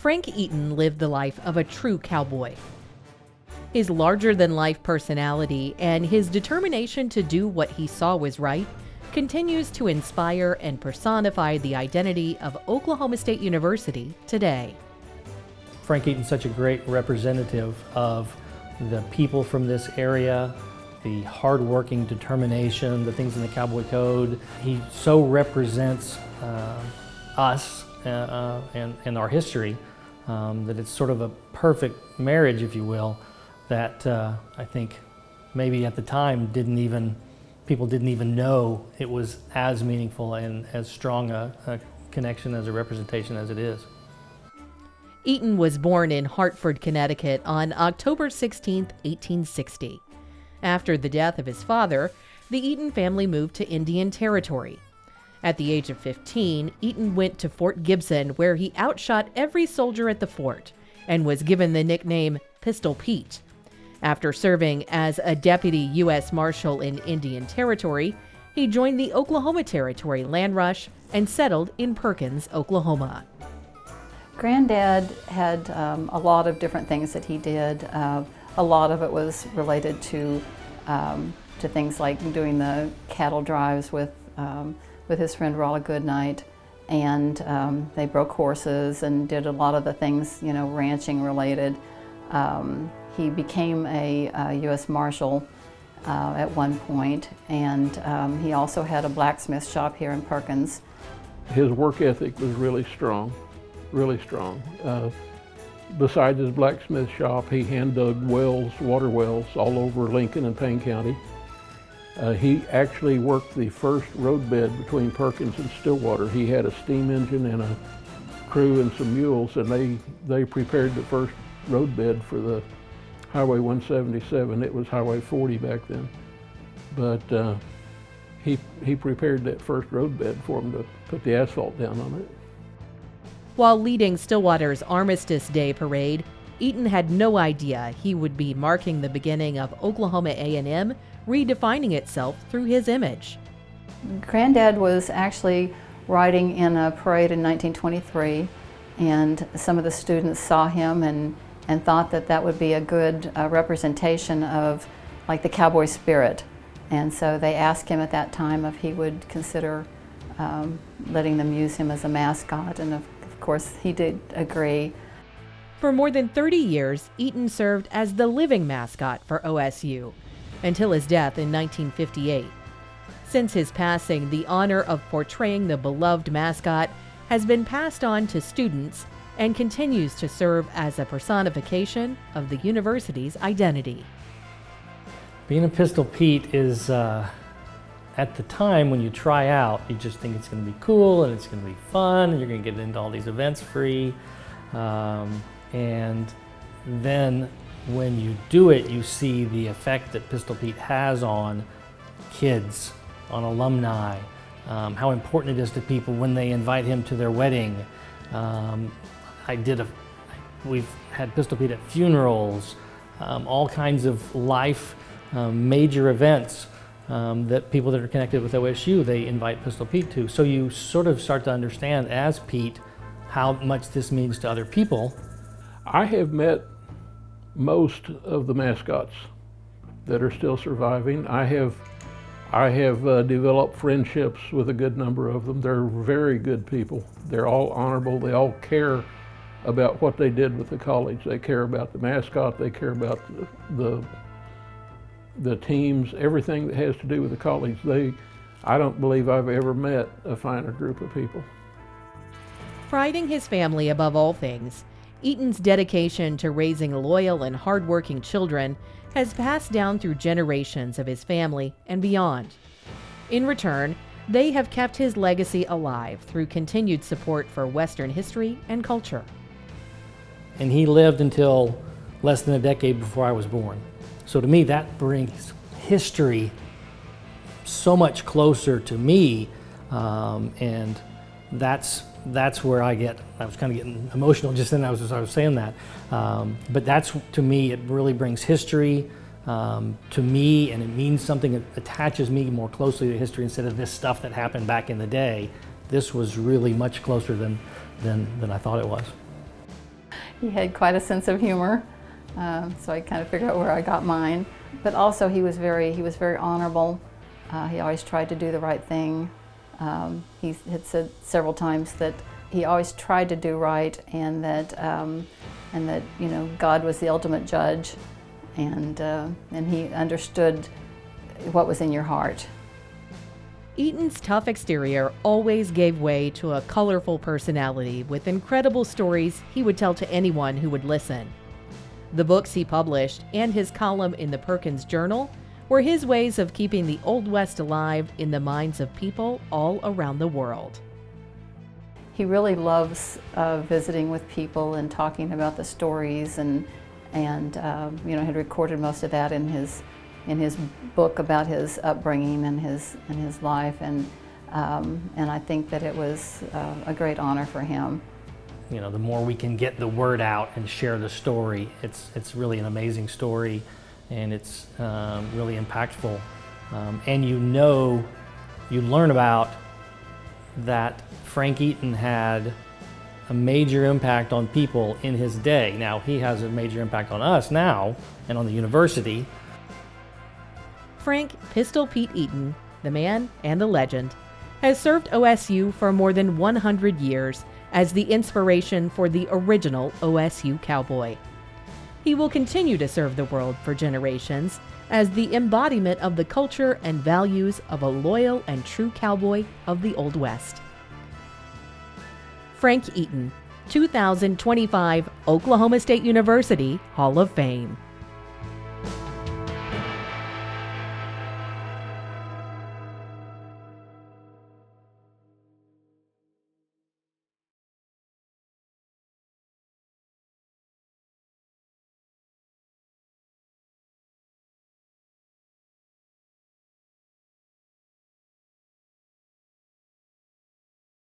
Frank Eaton lived the life of a true cowboy. His larger-than-life personality and his determination to do what he saw was right continues to inspire and personify the identity of Oklahoma State University today. Frank Eaton's such a great representative of the people from this area, the hardworking determination, the things in the Cowboy Code. He so represents us and our history that it's sort of a perfect marriage, if you will, that I think maybe at the time people didn't even know it was as meaningful and as strong a connection as a representation as it is. Eaton was born in Hartford, Connecticut on October 16, 1860. After the death of his father, the Eaton family moved to Indian Territory. At the age of 15, Eaton went to Fort Gibson, where he outshot every soldier at the fort and was given the nickname Pistol Pete. After serving as a deputy U.S. Marshal in Indian Territory, he joined the Oklahoma Territory Land Rush and settled in Perkins, Oklahoma. Granddad had a lot of different things that he did. A lot of it was related to things like doing the cattle drives with his friend Raleigh Goodnight, and they broke horses and did a lot of the things, ranching related. He became a U.S. Marshal at one point, and he also had a blacksmith shop here in Perkins. His work ethic was really strong. Really strong. Besides his blacksmith shop, he hand dug wells, water wells, all over Lincoln and Payne County. He actually worked the first roadbed between Perkins and Stillwater. He had a steam engine and a crew and some mules, and they prepared the first roadbed for the Highway 177. It was Highway 40 back then. But he prepared that first roadbed for them to put the asphalt down on it. While leading Stillwater's Armistice Day parade, Eaton had no idea he would be marking the beginning of Oklahoma A&M redefining itself through his image. Granddad was actually riding in a parade in 1923, and some of the students saw him and thought that would be a good representation of like the cowboy spirit. And so they asked him at that time if he would consider letting them use him as a mascot, and of course he did agree. For more than 30 years, Eaton served as the living mascot for OSU until his death in 1958. Since his passing, the honor of portraying the beloved mascot has been passed on to students and continues to serve as a personification of the university's identity. Being a Pistol Pete is, at the time when you try out, you just think it's going to be cool and it's going to be fun and you're going to get into all these events free. And then when you do it, you see the effect that Pistol Pete has on kids, on alumni, how important it is to people when they invite him to their wedding. We've had Pistol Pete at funerals, all kinds of life major events that people that are connected with OSU, they invite Pistol Pete to. So you sort of start to understand as Pete how much this means to other people. I have met most of the mascots that are still surviving. I have developed friendships with a good number of them. They're very good people. They're all honorable. They all care about what they did with the college. They care about the mascot. They care about the teams, everything that has to do with the college. I don't believe I've ever met a finer group of people. Priding his family above all things, Eaton's dedication to raising loyal and hardworking children has passed down through generations of his family and beyond. In return, they have kept his legacy alive through continued support for Western history and culture. And he lived until less than a decade before I was born. So to me, that brings history so much closer to me, and that's where I was kind of getting emotional just then as I was saying that. But that's, to me, it really brings history to me, and it means something. It attaches me more closely to history instead of this stuff that happened back in the day. This was really much closer than I thought it was. He had quite a sense of humor, so I kind of figured out where I got mine. But also he was very honorable. He always tried to do the right thing. He had said several times that he always tried to do right, and that God was the ultimate judge, and he understood what was in your heart. Eaton's tough exterior always gave way to a colorful personality with incredible stories he would tell to anyone who would listen. The books he published and his column in the Perkins Journal were his ways of keeping the Old West alive in the minds of people all around the world. He really loves visiting with people and talking about the stories, and had recorded most of that in his book about his upbringing and his life, and I think that it was a great honor for him. The more we can get the word out and share the story, it's really an amazing story, and it's really impactful. And you learn about that Frank Eaton had a major impact on people in his day. Now, he has a major impact on us now and on the university. Frank Pistol Pete Eaton, the man and the legend, has served OSU for more than 100 years as the inspiration for the original OSU cowboy. He will continue to serve the world for generations as the embodiment of the culture and values of a loyal and true cowboy of the Old West. Frank Eaton, 2025 Oklahoma State University Hall of Fame.